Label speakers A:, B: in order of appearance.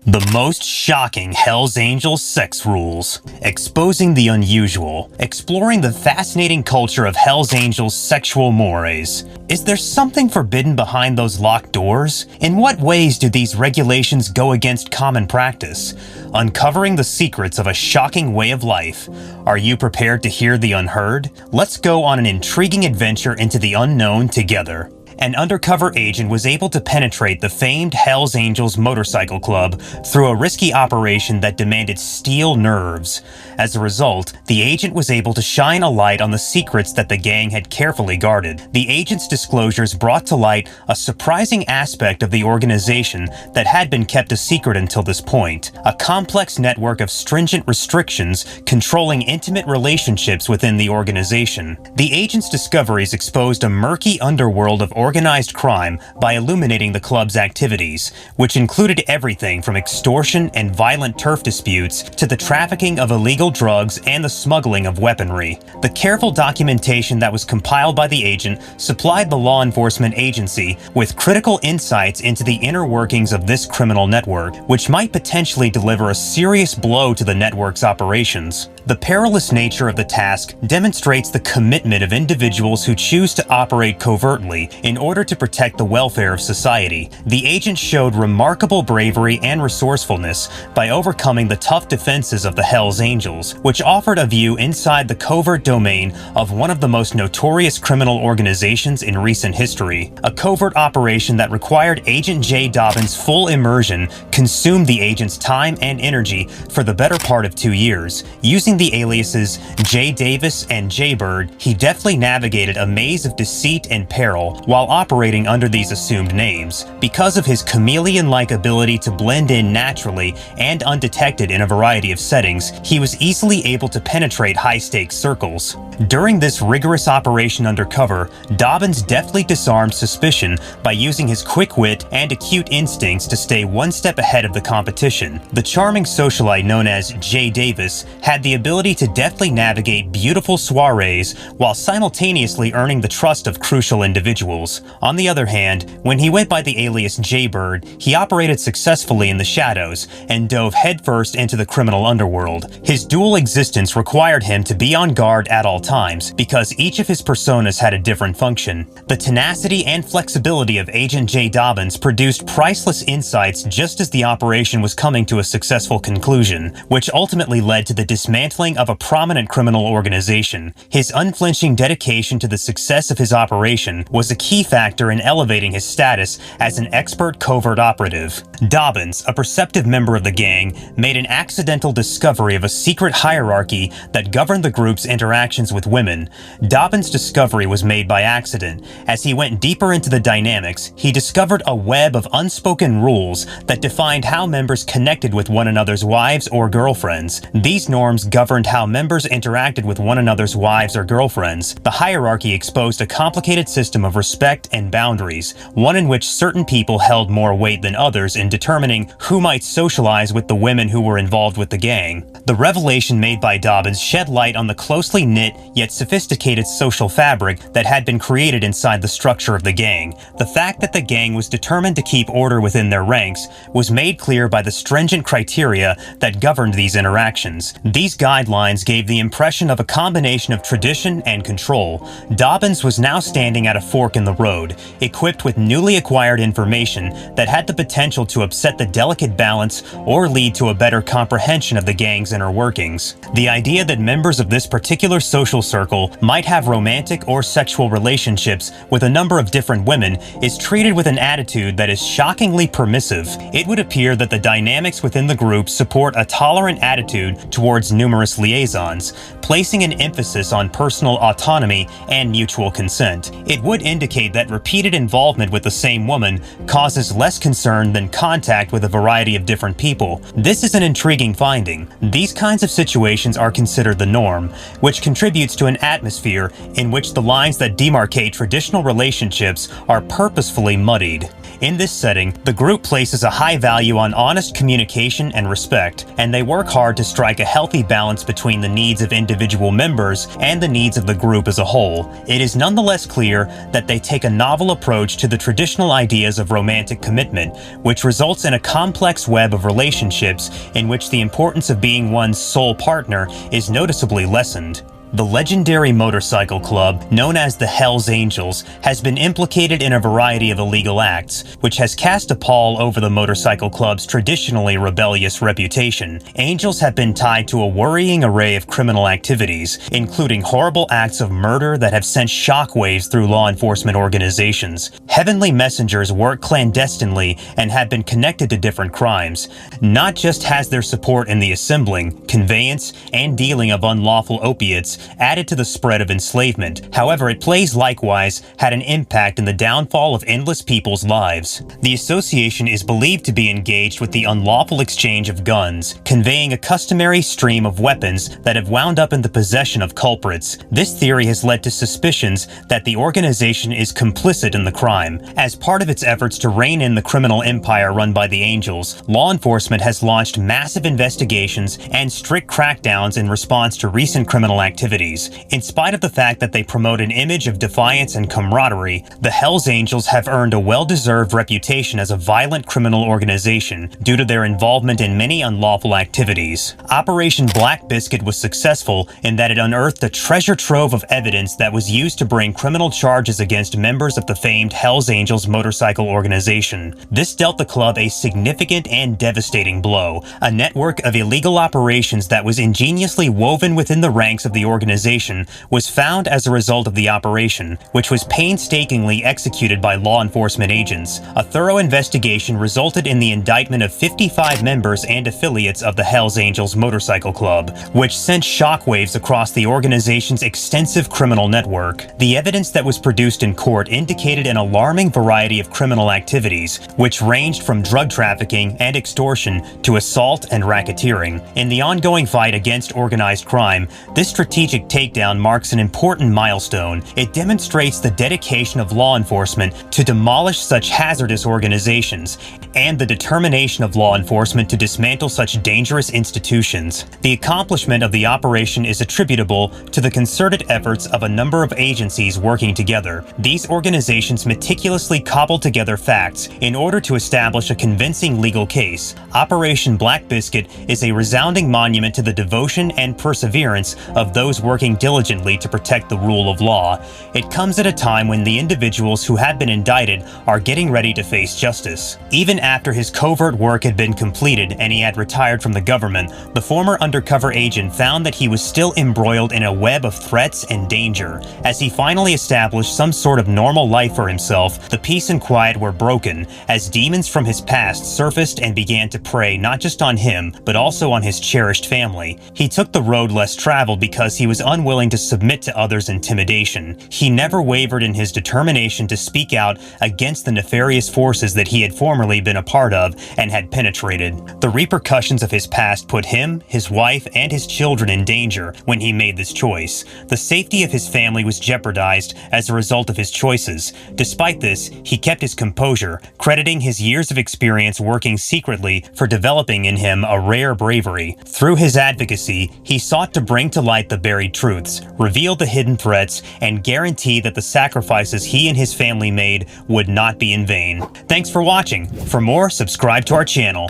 A: The most shocking Hell's Angels sex rules. Exposing the unusual. Exploring the fascinating culture of Hell's Angels' sexual mores. Is there something forbidden behind those locked doors? In what ways do these regulations go against common practice? Uncovering the secrets of a shocking way of life. Are you prepared to hear the unheard? Let's go on an intriguing adventure into the unknown together. An undercover agent was able to penetrate the famed Hell's Angels motorcycle club through a risky operation that demanded steel nerves. As a result, the agent was able to shine a light on the secrets that the gang had carefully guarded. The agent's disclosures brought to light a surprising aspect of the organization that had been kept a secret until this point: a complex network of stringent restrictions controlling intimate relationships within the organization. The agent's discoveries exposed a murky underworld of organized crime by illuminating the club's activities, which included everything from extortion and violent turf disputes to the trafficking of illegal drugs and the smuggling of weaponry. The careful documentation that was compiled by the agent supplied the law enforcement agency with critical insights into the inner workings of this criminal network, which might potentially deliver a serious blow to the network's operations. The perilous nature of the task demonstrates the commitment of individuals who choose to operate covertly in order to protect the welfare of society. The agent showed remarkable bravery and resourcefulness by overcoming the tough defenses of the Hell's Angels, which offered a view inside the covert domain of one of the most notorious criminal organizations in recent history. A covert operation that required Agent J. Dobbins' full immersion consumed the agent's time and energy for the better part of 2 years. Using the aliases J. Davis and J. Bird, he deftly navigated a maze of deceit and peril while operating under these assumed names. Because of his chameleon-like ability to blend in naturally and undetected in a variety of settings, he was easily able to penetrate high-stakes circles. During this rigorous operation undercover, Dobbins deftly disarmed suspicion by using his quick wit and acute instincts to stay one step ahead of the competition. The charming socialite known as J. Davis had the ability to deftly navigate beautiful soirees while simultaneously earning the trust of crucial individuals. On the other hand, when he went by the alias J. Bird, he operated successfully in the shadows and dove headfirst into the criminal underworld. His dual existence required him to be on guard at all times, because each of his personas had a different function. The tenacity and flexibility of Agent J. Dobbins produced priceless insights just as the operation was coming to a successful conclusion, which ultimately led to the dismantling of a prominent criminal organization. His unflinching dedication to the success of his operation was a key factor in elevating his status as an expert covert operative. Dobbins, a perceptive member of the gang, made an accidental discovery of a secret hierarchy that governed the group's interactions with women. Dobbins' discovery was made by accident. As he went deeper into the dynamics, he discovered a web of unspoken rules that defined how members connected with one another's wives or girlfriends. These norms governed how members interacted with one another's wives or girlfriends. The hierarchy exposed a complicated system of respect and boundaries, one in which certain people held more weight than others in determining who might socialize with the women who were involved with the gang. The revelation made by Dobbins shed light on the closely knit yet sophisticated social fabric that had been created inside the structure of the gang. The fact that the gang was determined to keep order within their ranks was made clear by the stringent criteria that governed these interactions. These guidelines gave the impression of a combination of tradition and control. Dobbins was now standing at a fork in the road, equipped with newly acquired information that had the potential to upset the delicate balance or lead to a better comprehension of the gang's inner workings. The idea that members of this particular social circle might have romantic or sexual relationships with a number of different women is treated with an attitude that is shockingly permissive. It would appear that the dynamics within the group support a tolerant attitude towards numerous liaisons, placing an emphasis on personal autonomy and mutual consent. It would indicate that repeated involvement with the same woman causes less concern than contact with a variety of different people. This is an intriguing finding. These kinds of situations are considered the norm, which contributes to an atmosphere in which the lines that demarcate traditional relationships are purposefully muddied. In this setting, the group places a high value on honest communication and respect, and they work hard to strike a healthy balance between the needs of individual members and the needs of the group as a whole. It is nonetheless clear that they take a novel approach to the traditional ideas of romantic commitment, which results in a complex web of relationships in which the importance of being one's sole partner is noticeably lessened. The legendary motorcycle club, known as the Hells Angels, has been implicated in a variety of illegal acts, which has cast a pall over the motorcycle club's traditionally rebellious reputation. Angels have been tied to a worrying array of criminal activities, including horrible acts of murder that have sent shockwaves through law enforcement organizations. Heavenly messengers work clandestinely and have been connected to different crimes. Not just has their support in the assembling, conveyance, and dealing of unlawful opiates added to the spread of enslavement. However, it plays likewise had an impact in the downfall of endless people's lives. The association is believed to be engaged with the unlawful exchange of guns, conveying a customary stream of weapons that have wound up in the possession of culprits. This theory has led to suspicions that the organization is complicit in the crime. As part of its efforts to rein in the criminal empire run by the Angels, law enforcement has launched massive investigations and strict crackdowns in response to recent criminal activities. In spite of the fact that they promote an image of defiance and camaraderie, the Hells Angels have earned a well-deserved reputation as a violent criminal organization due to their involvement in many unlawful activities. Operation Black Biscuit was successful in that it unearthed a treasure trove of evidence that was used to bring criminal charges against members of the famed Hells Angels motorcycle organization. This dealt the club a significant and devastating blow. A network of illegal operations that was ingeniously woven within the ranks of the organization was found as a result of the operation, which was painstakingly executed by law enforcement agents. A thorough investigation resulted in the indictment of 55 members and affiliates of the Hells Angels Motorcycle Club, which sent shockwaves across the organization's extensive criminal network. The evidence that was produced in court indicated an alarming variety of criminal activities, which ranged from drug trafficking and extortion to assault and racketeering. In the ongoing fight against organized crime, this strategic takedown marks an important milestone. It demonstrates the dedication of law enforcement to demolish such hazardous organizations and the determination of law enforcement to dismantle such dangerous institutions. The accomplishment of the operation is attributable to the concerted efforts of a number of agencies working together. These organizations meticulously cobbled together facts in order to establish a convincing legal case. Operation Black Biscuit is a resounding monument to the devotion and perseverance of those working diligently to protect the rule of law. It comes at a time when the individuals who have been indicted are getting ready to face justice. Even after his covert work had been completed and he had retired from the government, the former undercover agent found that he was still embroiled in a web of threats and danger. As he finally established some sort of normal life for himself, the peace and quiet were broken as demons from his past surfaced and began to prey not just on him, but also on his cherished family. He took the road less traveled because he was unwilling to submit to others' intimidation. He never wavered in his determination to speak out against the nefarious forces that he had formerly been a part of and had penetrated. The repercussions of his past put him, his wife, and his children in danger when he made this choice. The safety of his family was jeopardized as a result of his choices. Despite this, he kept his composure, crediting his years of experience working secretly for developing in him a rare bravery. Through his advocacy, he sought to bring to light the buried truths, reveal the hidden threats, and guarantee that the sacrifices he and his family made would not be in vain. Thanks for watching. For more, subscribe to our channel.